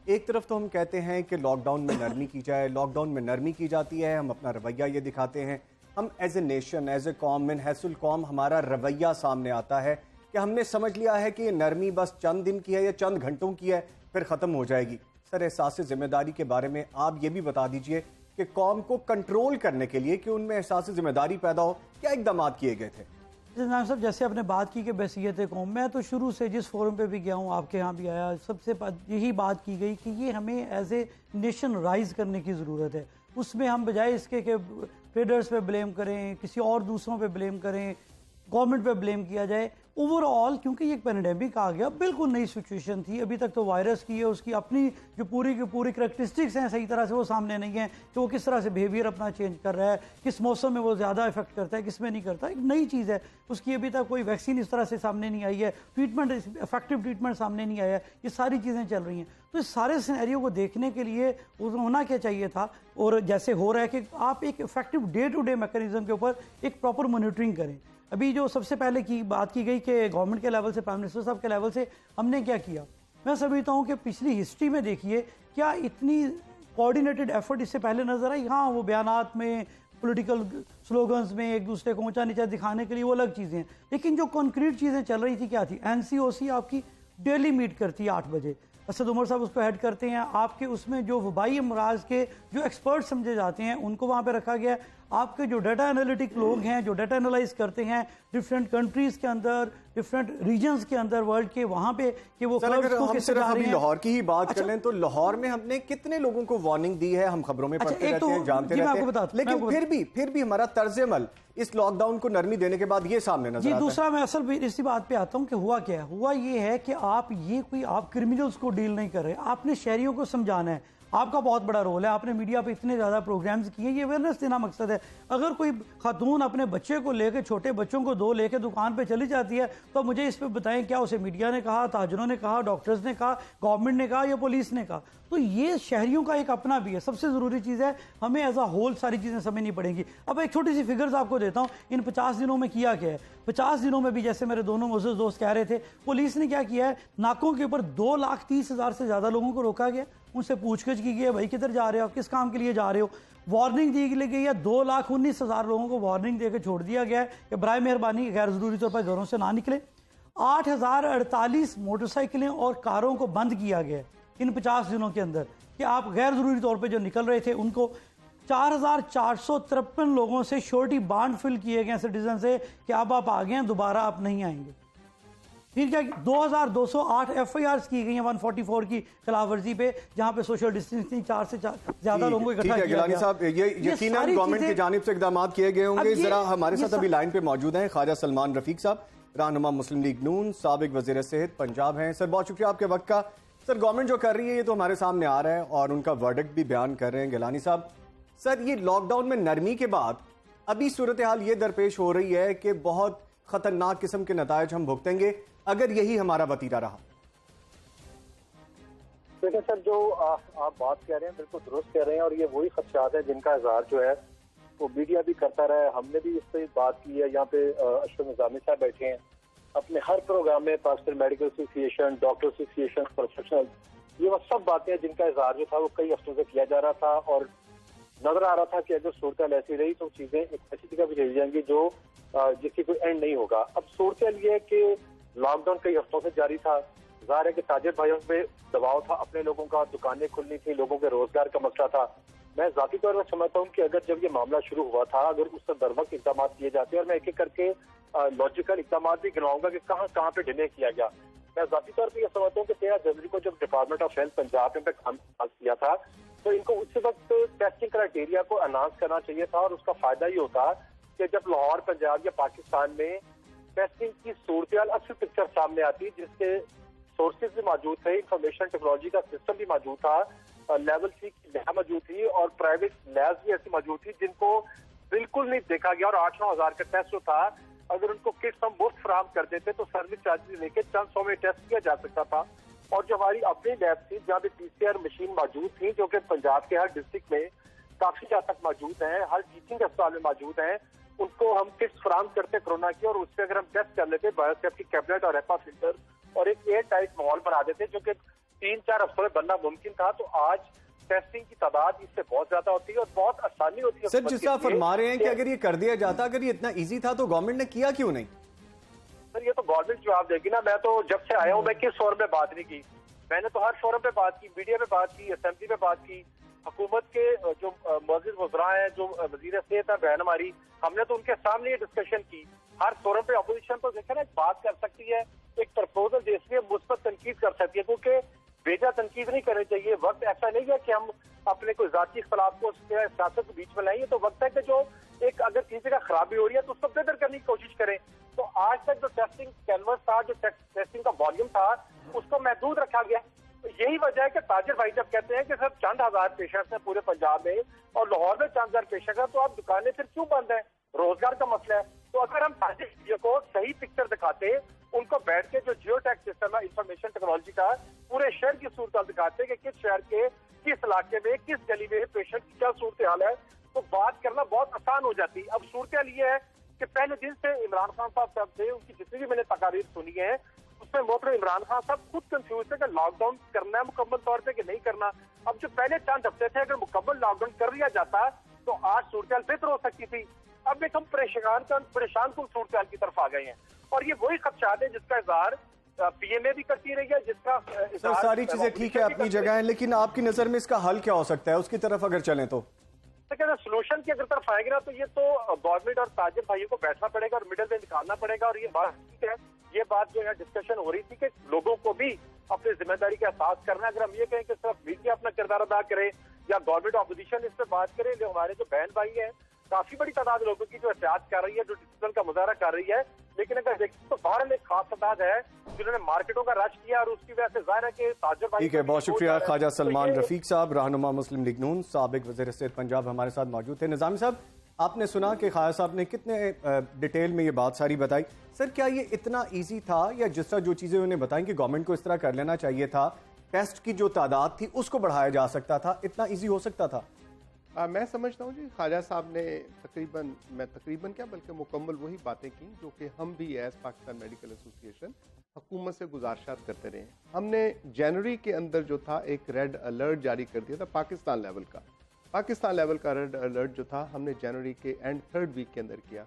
ایک طرف تو ہم کہتے ہیں کہ لاک ڈاؤن میں نرمی کی جائے، لاک ڈاؤن میں نرمی کی جاتی ہے، ہم اپنا رویہ یہ دکھاتے ہیں، ہم as a nation, as a قوم، من حیث القوم ہمارا رویہ سامنے آتا ہے کہ ہم نے سمجھ لیا ہے کہ یہ نرمی بس چند دن کی ہے یا چند گھنٹوں کی ہے، پھر ختم ہو جائے گی۔ سر، احساس ذمہ داری کے بارے میں آپ یہ بھی بتا دیجئے کہ قوم کو کنٹرول کرنے کے لیے کہ ان میں احساس ذمہ داری پیدا ہو، کیا اقدامات کیے گئے تھے؟
جناب صاحب، جیسے آپ نے بات کی کہ بحثیت قوم، میں تو شروع سے جس فورم پہ بھی گیا ہوں، آپ کے ہاں بھی آیا، سب سے یہی بات کی گئی کہ یہ ہمیں ایز اے نیشن رائز کرنے کی ضرورت ہے۔ اس میں ہم بجائے اس کے کہ ٹریڈرز پہ بلیم کریں، کسی اور دوسروں پہ بلیم کریں، گورنمنٹ پہ بلیم کیا جائے، اوور آل کیونکہ یہ ایک پینڈیمک آ گیا، بالکل نئی سچویشن تھی، ابھی تک تو وائرس کی ہے، اس کی اپنی جو پوری کی پوری کریکٹرسٹکس ہیں صحیح طرح سے وہ سامنے نہیں ہیں کہ وہ کس طرح سے بیہیویئر اپنا چینج کر رہا ہے، کس موسم میں وہ زیادہ افیکٹ کرتا ہے، کس میں نہیں کرتا، ایک نئی چیز ہے، اس کی ابھی تک کوئی ویکسین اس طرح سے سامنے نہیں آئی ہے، ٹریٹمنٹ افیکٹو ٹریٹمنٹ سامنے نہیں آیا ہے، یہ ساری چیزیں چل رہی ہیں۔ تو اس سارے سینیریو کو دیکھنے کے لیے ہونا کیا چاہیے تھا، اور جیسے ہو رہا ہے کہ آپ ایک effective day to day mechanism کے اوپر ایک پراپر مانیٹرنگ کریں۔ ابھی جو سب سے پہلے کی بات کی گئی کہ گورنمنٹ کے لیول سے، پرائم منسٹر صاحب کے لیول سے ہم نے کیا کیا، میں سمجھتا ہوں کہ پچھلی ہسٹری میں دیکھیے کیا اتنی کوآرڈینیٹڈ ایفرٹ اس سے پہلے نظر آئی۔ ہاں، وہ بیانات میں، پولیٹیکل سلوگنز میں ایک دوسرے کو اونچا نیچا دکھانے کے لیے وہ الگ چیزیں ہیں، لیکن جو کنکریٹ چیزیں چل رہی تھی کیا تھی؟ این سی او سی آپ کی ڈیلی میٹ کرتی ہے 8 بجے، اسد عمر صاحب اس کو ہیڈ کرتے ہیں، آپ کے اس میں جو وبائی امراض کے جو ایکسپرٹ سمجھے جاتے ہیں ان کو وہاں پہ رکھا گیا ہے، آپ کے جو ڈیٹا انالیٹک لوگ ہیں جو ڈیٹا انالائز کرتے ہیں ڈفرینٹ کنٹریز کے اندر، ڈفرینٹ ریجنز کے اندر ورلڈ کے، وہاں پہ کہ وہ
سر اگر ہم صرف ابھی لاہور کی ہی بات کر لیں تو لاہور میں ہم نے کتنے لوگوں کو وارننگ دی ہے، ہم خبروں میں پڑھتے رہتے ہیں، جانتے رہتے ہیں، لیکن پھر بھی ہمارا طرز عمل اس لاک ڈاؤن کو نرمی دینے کے بعد یہ سامنے نظر آتا ہے۔
دوسرا میں اصل اسی بات پہ آتا ہوں کہ ہوا کیا ہے، ہوا یہ ہے کہ آپ کرمنلز کو ڈیل نہیں کر رہے، آپ نے شہریوں کو سمجھانا ہے، آپ کا بہت بڑا رول ہے، آپ نے میڈیا پہ اتنے زیادہ پروگرامز کیے، یہ اویئرنیس دینا مقصد ہے۔ اگر کوئی خاتون اپنے بچے کو لے کے، چھوٹے بچوں کو 2 لے کے دکان پہ چلی جاتی ہے تو مجھے اس پہ بتائیں کیا اسے میڈیا نے کہا، تاجروں نے کہا، ڈاکٹرز نے کہا، گورنمنٹ نے کہا یا پولیس نے کہا؟ تو یہ شہریوں کا ایک اپنا بھی ہے، سب سے ضروری چیز ہے، ہمیں ایز اے ہول ساری چیزیں سمجھنی پڑیں گی۔ اب ایک چھوٹی سی فگرز آپ کو دیتا ہوں، ان 50 دنوں میں کیا ہے۔ 50 دنوں میں بھی جیسے میرے دونوں معزز دوست کہہ رہے تھے، پولیس نے کیا کیا ہے، ناکوں کے اوپر 2,30,000 سے زیادہ لوگوں کو روکا گیا، ان سے پوچھ گچھ کی گئی ہے، بھائی کدھر جا رہے ہو، کس کام کے لیے جا رہے ہو، وارننگ دی گئی ہے، 2,19,000 لوگوں کو وارننگ دے کے چھوڑ دیا گیا ہے کہ برائے مہربانی غیر ضروری طور پر گھروں سے نہ نکلیں۔ 8,048 موٹر سائیکلیں اور کاروں کو بند کیا گیا ہے ان 50 دنوں کے اندر کہ آپ غیر ضروری طور پہ جو نکل رہے تھے ان کو۔ 4,453 لوگوں سے شورٹی بانڈ فل کیے گئے سٹیزن سے کہ اب آپ آ گئے ہیں، دوبارہ آپ نہیں آئیں گے۔ پھر کیا 2,208 ایف آئی آرز کی گئی ہیں 144 کی خلاف ورزی پہ، جہاں پہ سوشل ڈسٹینسنگ 4 سے زیادہ لوگوں کو اکٹھا کیا گیا۔
گیلانی صاحب، یہ یقیناً گورنمنٹ کی جانب سے اقدامات کیے گئے ہوں گے۔ ذرا ہمارے ساتھ ابھی لائن پہ موجود ہیں خواجہ سلمان رفیق صاحب، رہنما مسلم لیگ نون، سابق وزیر صحت پنجاب ہیں۔ سر بہت شکریہ آپ کے وقت کا۔ سر گورنمنٹ جو کر رہی ہے یہ تو ہمارے سامنے آ رہا ہے اور ان کا ورڈکٹ بھی بیان کر رہے ہیں گیلانی صاحب۔ سر یہ لاک ڈاؤن میں نرمی کے بعد ابھی صورتحال یہ درپیش ہو رہی ہے کہ بہت خطرناک قسم کے نتائج ہم بھگتیں گے اگر یہی ہمارا وتیرہ رہا۔
دیکھیں سر، جو آپ بات کہہ رہے ہیں بالکل درست کہہ رہے ہیں، اور یہ وہی خدشات ہیں جن کا اظہار جو ہے وہ میڈیا بھی کرتا رہا ہے، ہم نے بھی اس پہ بات کی ہے۔ یہاں پہ اشرف نظامی صاحب بیٹھے ہیں، اپنے ہر پروگرام میں پاکستان میڈیکل ایسوسی ایشن، ڈاکٹر ایسوسی ایشن، پروفیشنل، یہ وہ سب باتیں جن کا اظہار جو تھا وہ کئی ہفتوں سے کیا جا رہا تھا، اور نظر آ رہا تھا کہ اگر صورتحال ایسی رہی تو چیزیں ایک ایسی جگہ پہ چلی جائیں گی جو جس کی کوئی اینڈ نہیں ہوگا۔ اب صورتحال یہ ہے کہ لاک ڈاؤن کئی ہفتوں سے جاری تھا، ظاہر ہے کہ تاجر بھائیوں پہ دباؤ تھا، اپنے لوگوں کا دکانیں کھلنی تھی، لوگوں کے روزگار کا مسئلہ تھا۔ میں ذاتی طور پر سمجھتا ہوں کہ اگر جب یہ معاملہ شروع ہوا تھا، اگر اس سے در وقت اقدامات کیے جاتے، اور میں ایک ایک کر کے لاجیکل اقدامات بھی گنواؤں گا کہ کہاں کہاں پہ ڈیلے کیا گیا۔ میں ذاتی طور پہ یہ سمجھتا ہوں کہ 13 جنوری کو جب ڈپارٹمنٹ آف ہیلتھ پنجاب نے کام کیا تھا تو ان کو اس وقت ٹیسٹنگ کرائیٹیریا کو اناؤنس کرنا چاہیے تھا، اور اس کا فائدہ یہ ہوتا کہ جب لاہور، پنجاب یا پاکستان میں ٹیسٹنگ کی صورتحال اچھی پکچر سامنے آتی جس کے سورسز بھی موجود تھے، انفارمیشن ٹیکنالوجی کا سسٹم بھی موجود تھا، لیول 3 کی لیب موجود تھی، اور پرائیویٹ لیبز بھی ایسی موجود تھی جن کو बिल्कुल नहीं देखा गया। और 8-9 हज़ार का टेस्ट जो था, अगर उनको किट्स हम मुफ्त फराहम कर देते तो सर्विस चार्जेस लेके चंद सौ में टेस्ट किया जा सकता था। और जो हमारी अपनी लैब थी जहाँ पे PCR मशीन मौजूद थी, जो कि पंजाब के हर डिस्ट्रिक्ट में काफी हद तक मौजूद हैं, हर टीचिंग अस्पताल में मौजूद हैं, उनको हम किट्स फराहम करते कोरोना की, और उससे अगर हम टेस्ट कर लेते बायोसेफ्टी कैबिनेट और HEPA फिल्टर और एक एयर टाइट माहौल बना देते, जो कि 3-4 हफ्तों में बनना मुमकिन था, तो आज टेस्टिंग की तादाद इससे बहुत ज्यादा होती है और बहुत आसानी होती है।
सर, जिस तरह फरमा रहे हैं कि अगर ये कर दिया जाता, अगर ये इतना इजी था तो गवर्नमेंट ने किया क्यों नहीं?
सर, ये तो गवर्नमेंट जवाब देगी ना। मैं तो जब से आया हूँ मैं किस फोरम पे बात नहीं की, मैंने तो हर फोरम पे बात की, मीडिया पे बात की, असेंबली पे बात की, हुकूमत के जो मौजूद वज़रा हैं, जो वज़ीर सेहत है बहन हमारी, हमने तो उनके सामने ये डिस्कशन की। हर फोरम पे अपोजिशन तो देखे ना बात कर सकती है, एक प्रपोजल दे सकती है, मुस्बत तनकीद कर सकती है, क्योंकि बेजा तनकीद नहीं करनी चाहिए। वक्त ऐसा नहीं है कि हम अपने कोई जाती इख्तलाफ को सियासत के बीच में लाएंगे, तो वक्त है कि जो एक अगर किसी जगह खराबी हो रही है तो उसको बेहतर करने की कोशिश करें। तो आज तक जो टेस्टिंग कैनवस था, जो टेस्टिंग का वॉल्यूम था, उसको महदूद रखा गया। तो यही वजह है कि ताजिर भाई जब कहते हैं कि सर चंद हज़ार पेशेंट्स हैं पूरे पंजाब में और लाहौर में चंद हज़ार पेशेंट हैं, तो आप दुकानें फिर क्यों बंद हैं? रोजगार का मसला है। तो अगर हम ताजिर को सही पिक्चर दिखाते, उनको बैठ के जो जियो टैग सिस्टम है इंफॉर्मेशन टेक्नोलॉजी का, पूरे शहर की सूरत दिखाते कि किस शहर के किस इलाके में किस गली में पेशेंट की क्या सूरत हाल है, तो बात करना बहुत आसान हो जाती। अब सूरत हाल ये है कि पहले दिन से इमरान खान साहब थे, उनकी जितनी भी मैंने तकारीर सुनी है उसमें मोहतरम इमरान खान साहब खुद कंफ्यूज थे कि लॉकडाउन करना है मुकम्मल तौर पे कि नहीं करना। अब जो पहले चंद हफ्ते थे, अगर मुकम्मल लॉकडाउन कर दिया जाता तो आज सूरत हाल बेहतर हो सकती थी। अब एक हम परेशान कुल सूरत हाल की तरफ आ गए हैं, और ये वही खदशात है जिसका इजहार PMA भी करती रही है, जिसका
सर सारी चीजें ठीक है अपनी जगह है, लेकिन आपकी नजर में इसका हल क्या हो सकता है, उसकी तरफ अगर चलें तो?
सोल्यूशन की अगर तरफ आएंगे ना, तो ये तो गवर्नमेंट और ताजिर भाइयों को बैठना पड़ेगा और मिडल में निकालना पड़ेगा। और ये बात ठीक है, ये बात जो यहाँ डिस्कशन हो रही थी कि लोगों को भी अपनी जिम्मेदारी का एहसास करना है। अगर हम ये कहें कि सिर्फ मीडिया अपना किरदार अदा करे या गवर्नमेंट अपोजिशन इस पर बात करे, जो हमारे जो बहन भाई हैं, काफी बड़ी तादाद लोगों की जो एहतियात कर रही है, जो डिसिप्लिन का मुजाहरा कर रही है, लेकिन अगर देखें तो बाहर एक खास तादाद है जिन्होंने मार्केटों का रश किया, और उसकी वजह से जाहिर है कि ताजिर भाई।
ठीक है, बहुत शुक्रिया ख्वाजा सलमान रफीक साहब, रहनुमा मुस्लिम लीग नून, साबिक वज़ीर सेहत पंजाब हमारे साथ मौजूद थे। निज़ामी साहब, आपने सुना कि ख्वाजा साहब ने कितने डिटेल में ये बात सारी बताई। सर, क्या ये इतना ईजी था, या जिस तरह जो चीज़ें उन्होंने बताई कि गवर्नमेंट को इस तरह कर लेना चाहिए था, टेस्ट की जो तादाद थी उसको बढ़ाया जा सकता था, इतना ईजी हो सकता था?
मैं समझता हूँ जी, ख्वाजा साहब ने तकरीबन क्या बल्कि मुकम्मल वही बातें की जो कि हम भी एज पाकिस्तान मेडिकल एसोसिएशन हुकूमत से गुजारिशात करते रहे। हमने जनवरी के अंदर जो था एक रेड अलर्ट जारी कर दिया था पाकिस्तान लेवल का रेड अलर्ट जो था हमने जनवरी के एंड 3rd वीक के अंदर किया।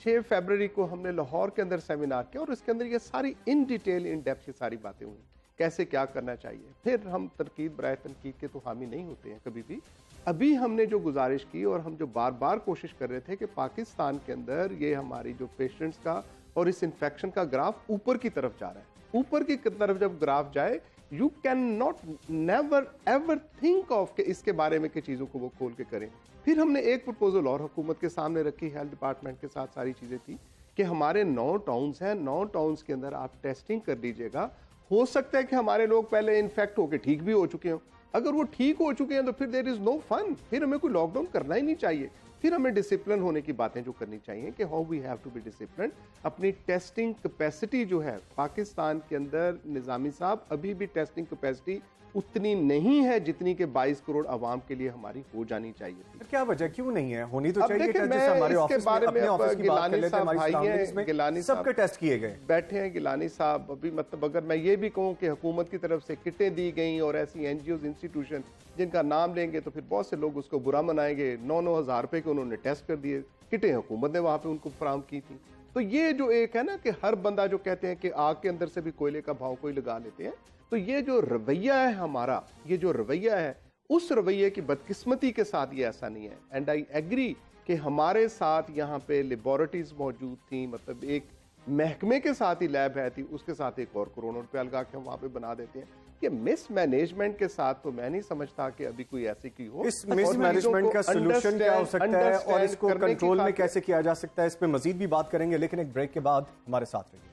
6 फरवरी को हमने लाहौर के अंदर सेमिनार किया और इसके अंदर ये सारी इन डिटेल इन डेप्थ ये सारी बातें हुई, कैसे क्या करना चाहिए। फिर हम तनकीद बराए तनकीद के तो हामी नहीं होते हैं कभी भी। अभी हमने जो गुजारिश की और हम जो बार बार कोशिश कर रहे थे कि पाकिस्तान के अंदर ये हमारी जो पेशेंट्स का और इस इन्फेक्शन का ग्राफ ऊपर की तरफ जा रहा है। ऊपर की तरफ जब ग्राफ जाए, you can not never ever think of के इसके बारे में कि चीज़ों को वो खोल के करें। फिर हमने एक प्रपोजल और हुकूमत के सामने रखी, हेल्थ डिपार्टमेंट के साथ सारी चीज़ें थी कि हमारे 9 टाउन्स हैं, 9 टाउन्स के अंदर आप टेस्टिंग कर लीजिएगा। हो सकता है कि हमारे लोग पहले इन्फेक्ट होकर ठीक भी हो चुके हों, अगर वो ठीक हो चुके हैं तो फिर देयर इज नो फन, फिर हमें कोई लॉकडाउन करना ही नहीं चाहिए। फिर हमें डिसिप्लिन होने की बातें जो करनी चाहिए कि how we have to be discipline. अपनी टेस्टिंग कैपेसिटी जो है पाकिस्तान के अंदर, निज़ामी साहब, अभी भी टेस्टिंग कैपेसिटी उतनी नहीं है जितनी कि 22 करोड़ आवाम के लिए हमारी हो जानी चाहिए थी।
क्या वजह क्यों नहीं है? होनी तो चाहिए।
हमारे ऑफिस में
अपने ऑफिस की बात कर लेते हैं,
गिलानी
सबके टेस्ट किए गए
बैठे हैं गिलानी साहब। अभी मतलब अगर मैं ये भी कहूँ कि हुकूमत की तरफ से किटें दी गई और ऐसी NGOs इंस्टीट्यूशन जिनका नाम लेंगे तो फिर बहुत से लोग उसको बुरा मनाएंगे। 9-9 हज़ार रुपए के उन्होंने टेस्ट कर दिए, किटें हुकूमत ने वहाँ पे उनको फराहम की थी। तो ये जो एक है ना कि हर बंदा जो कहते हैं कि आग के अंदर से भी कोयले का भाव कोई लगा लेते हैं, तो ये जो रवैया है हमारा, ये जो रवैया है, उस रवैये की बदकिस्मती के साथ ये ऐसा नहीं है। एंड आई एग्री कि हमारे साथ यहाँ पे लेबोरेटरीज मौजूद थी, मतलब एक महकमे के साथ ही लैब है थी, उसके साथ एक और करोड़ों रुपया लगा के हम वहाँ पे बना देते हैं। कि मिस मैनेजमेंट के साथ तो मैं नहीं समझता कि अभी कोई ऐसी की हो।
इस मिस मैनेजमेंट का सोल्यूशन क्या हो सकता है और इसको कंट्रोल में कैसे किया जा सकता है, इस पे मजीद भी बात करेंगे, लेकिन एक ब्रेक के बाद हमारे साथ रहिए।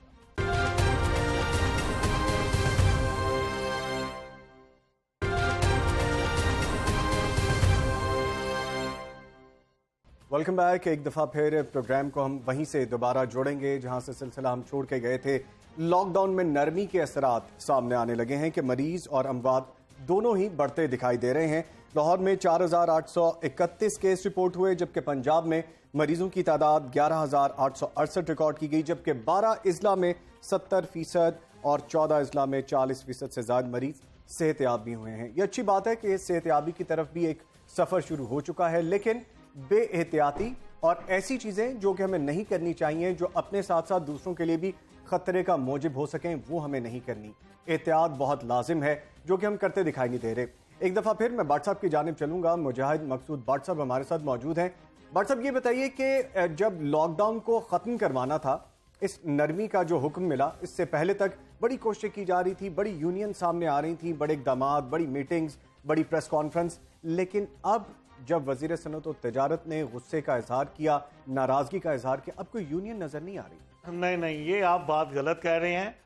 Welcome back. एक दफ़ा फिर प्रोग्राम को हम वहीं से दोबारा जोड़ेंगे जहां से सिलसिला हम छोड़ के गए थे। लॉकडाउन में नरमी के असरात सामने आने लगे हैं कि मरीज और अमवात दोनों ही बढ़ते दिखाई दे रहे हैं। लाहौर में 4,831 केस रिपोर्ट हुए, जबकि पंजाब में मरीजों की तादाद 11,868 रिकॉर्ड की गई, जबकि 12 अजला में 70% और 14 अजला में 40% से ज़्यादा मरीज सेहतयाब भी हुए हैं। ये अच्छी बात है कि सेहतयाबी की तरफ भी एक सफ़र शुरू हो चुका है, लेकिन बेएहतियाती और ऐसी चीज़ें जो कि हमें नहीं करनी चाहिए, जो अपने साथ साथ दूसरों के लिए भी खतरे का मौजिब हो सकें, वो हमें नहीं करनी। एहतियात बहुत लाजिम है, जो कि हम करते दिखाई नहीं दे रहे। एक दफ़ा फिर मैं भाट साहब की जानिब चलूंगा। मुजाहिद मकसूद भाट साहब हमारे साथ मौजूद हैं। भाट साहब, ये बताइए कि जब लॉकडाउन को ख़त्म करवाना था, इस नरमी का जो हुक्म मिला, इससे पहले तक बड़ी कोशिश की जा रही थी, बड़ी यूनियन सामने आ रही थी, बड़े इक़दाम, बड़ी मीटिंग्स, बड़ी प्रेस कॉन्फ्रेंस, लेकिन अब जब वज़ीर सनअत और तिजारत ने गुस्से का इजहार किया, नाराज़गी का इजहार किया, अब कोई यूनियन नज़र नहीं आ रही।
नहीं, ये आप बात गलत कह रहे हैं।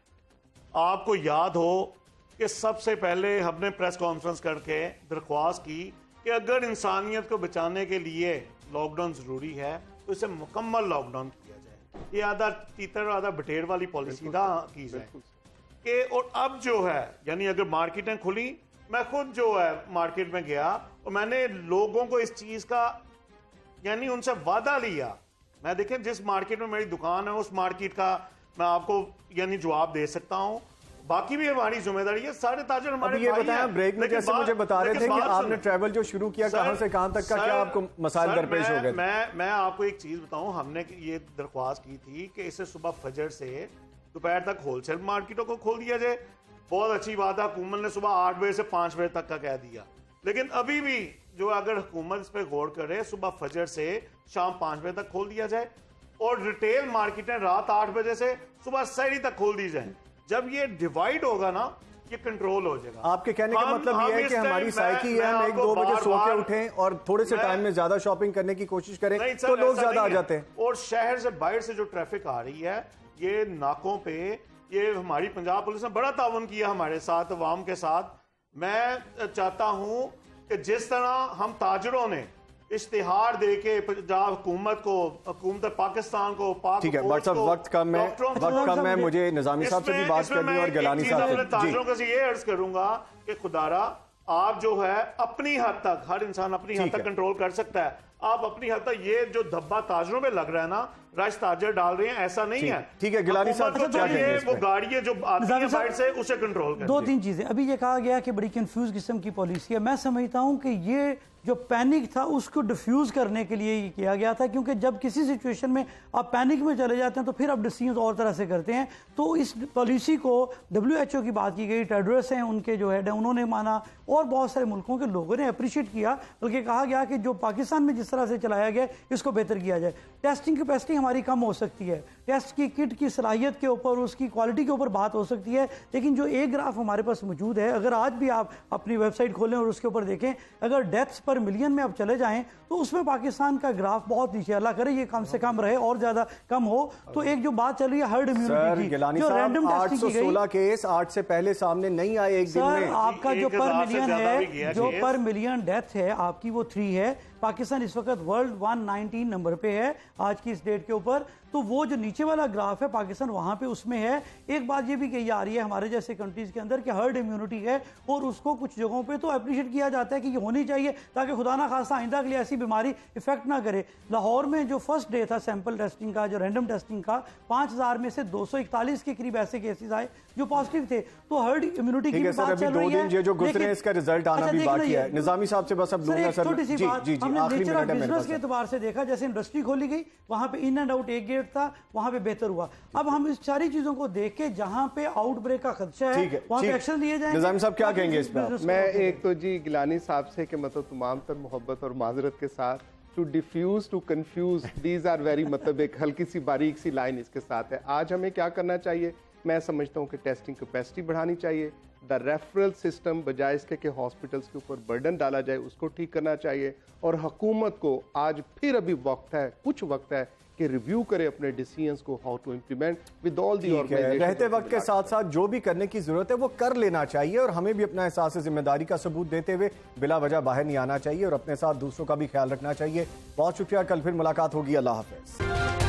आपको याद हो कि सबसे पहले हमने प्रेस कॉन्फ्रेंस करके दरख्वास्त की कि अगर इंसानियत को बचाने के लिए लॉकडाउन ज़रूरी है तो इसे मुकम्मल लॉकडाउन किया जाए। ये आधा तीतर आधा बटेर वाली पॉलिसी ना की जाए कि, और अब जो है यानी अगर मार्केटें खुली, मैं खुद जो है मार्केट में गया और मैंने लोगों को इस चीज़ का यानी उनसे वादा लिया। मैं देखें जिस मार्केट में मेरी दुकान है उस मार्केट का मैं आपको यानी जवाब दे सकता हूँ। बाकी भी हमारी जिम्मेदारी है, सारे ताजर हमारे।
ये बताया ब्रेक में जैसे मुझे बता रहे थे कि आपने ट्रैवल जो शुरू किया, कहां से कहां तक का, क्या आपको मसाइल दरपेश हो गए?
मैं आपको एक चीज बताऊं, हमने ये दरख्वास्त की थी कि इसे सुबह फजर से दोपहर तक होलसेल मार्केटों को खोल दिया जाए। बहुत अच्छी बात है, हुकूमत ने सुबह 8 बजे से 5 बजे तक का कह दिया, लेकिन अभी भी जो अगर हुकूमत इस पर गौर करे, सुबह फजर से शाम 5 बजे तक खोल दिया जाए और रिटेल मार्केटें रात 8 बजे से सुबह सहरी तक खोल दी जाए। जब ये डिवाइड होगा ना, ये कंट्रोल हो जाएगा।
आपके कहने का मतलब ये है कि हमारी साइकी है, हम 1-2 बजे सो के उठें और थोड़े से टाइम में ज्यादा शॉपिंग करने की कोशिश करें तो लोग ज्यादा आ जाते हैं।
और शहर से बाहर से जो ट्रैफिक आ रही है, ये नाकों पे, ये हमारी पंजाब पुलिस ने बड़ा ताउन किया हमारे साथ, अवाम के साथ। मैं चाहता हूं कि जिस तरह हम ताजरों ने इश्तिहार दे के पंजाब हुकूमत को, हुकूमत पाकिस्तान को,
ठीक है भाट साहब, वक्त कम है, मुझे निजामी साहब से भी बात करनी और गिलानी साहब से।
ताजरों को ये अर्ज करूंगा कि खुदारा आप जो है अपनी हद तक, हर इंसान अपनी हद तक कंट्रोल कर सकता है। आप अपनी हद तक, ये जो धब्बा ताजरों में लग रहा है ना, रश ताजर डाल रहे हैं, ऐसा नहीं है।
ठीक है, गिलानी साहब
वो गाड़ी जो आती है साइड से उसे कंट्रोल कर।
2-3 चीजें। अभी ये कहा गया कि बड़ी कंफ्यूज किस्म की पॉलिसी है। मैं समझता हूं कि ये जो पैनिक था उसको डिफ्यूज करने के लिए ये किया गया था, क्योंकि जब किसी सिचुएशन में आप पैनिक में चले जाते हैं तो फिर आप डिसीजन और तरह से करते हैं। तो इस पॉलिसी को WHO की बात की गई, टेड्रस हैं उनके जो हेड है, उन्होंने माना और बहुत सारे मुल्कों के लोगों ने अप्रिशिएट किया। बल्कि कहा गया कि जो पाकिस्तान में जिस तरह से चलाया गया इसको बेहतर किया जाए। टेस्टिंग कैपेसिटी हमारी कम हो सकती है, टेस्ट की किट की सलाहियत के ऊपर, उसकी क्वालिटी के ऊपर बात हो सकती है, लेकिन जो एक ग्राफ हमारे पास मौजूद है, अगर आज भी आप अपनी वेबसाइट खोलें और उसके ऊपर देखें, अगर डेथ्स पर मिलियन में आप चले जाएं तो उसमें पाकिस्तान का ग्राफ बहुत नीचे, अल्लाह करे ये कम से कम रहे और ज्यादा कम हो। तो एक जो बात चल रही है हर्ड इम्यूनिटी की, जो रैंडम टेस्टिंग की गई,
816 केस 8 से पहले सामने नहीं आए एक दिन में।
आपका जो पर मिलियन है, जो पर मिलियन डेथ है आपकी, वो 3 है। पाकिस्तान इस वक्त वर्ल्ड 119 नंबर पे है आज की इस डेट के ऊपर। तो वो जो नीचे वाला ग्राफ है पाकिस्तान वहां पे उसमें है। एक बात ये भी कही जा रही है हमारे जैसे कंट्रीज के अंदर कि हर्ड इम्यूनिटी है और उसको कुछ जगहों पे तो अप्रिशिएट किया जाता है कि ये होनी चाहिए ताकि खुदा ना खास्ता आइंदा के लिए ऐसी बीमारी इफेक्ट ना करे। लाहौर में जो फर्स्ट डे था सैंपल टेस्टिंग का, जो रैंडम टेस्टिंग का, 5000 में से 241 के करीब ऐसे केसेस आए जो पॉजिटिव थे। तो हर्ड इम्यूनिटी की बात चल रही है।
2 दिन जो गुजरे हैं इसका रिजल्ट आना भी बाकी है। निजामी साहब से बस अब लूंगा सर।
छोटी सी बात, हमने नेचर ऑफ बिजनेस के एतबार से देखा, जैसे इंडस्ट्री खोली गई वहां पे इन एंड आउट एक गेट था, वहां पे बेहतर हुआ। अब हम इस सारी चीजों को देख के जहां पे आउटब्रेक का खदशा है वहां पे एक्शन लिए जाएंगे।
निजामी साहब क्या कहेंगे इस पे?
मैं एक तो जी गिलानी साहब से कि मतलब तमाम तर मोहब्बत और माजरत के साथ, to diffuse to confuse, these are very, मतलब एक हल्की सी बारीक सी लाइन इसके साथ है। आज हमें क्या करना चाहिए? मैं समझता हूँ कि टेस्टिंग कैपेसिटी बढ़ानी चाहिए, द रेफरल सिस्टम बजाय इसके कि हॉस्पिटल्स के ऊपर बर्डन डाला जाए उसको ठीक करना चाहिए, और हुकूमत को आज फिर अभी वक्त है, कुछ वक्त है کہ ریویو کرے اپنے ڈیسیژنز کو how to implement with all the
ٹھیک ہے، رہتے وقت کے ساتھ ساتھ جو بھی کرنے کی ضرورت ہے وہ کر لینا چاہیے، اور ہمیں بھی اپنا احساس ذمہ داری کا ثبوت دیتے ہوئے بلا وجہ باہر نہیں آنا چاہیے، اور اپنے ساتھ دوسروں کا بھی خیال رکھنا چاہیے۔ بہت شکریہ، کل پھر ملاقات ہوگی، اللہ حافظ۔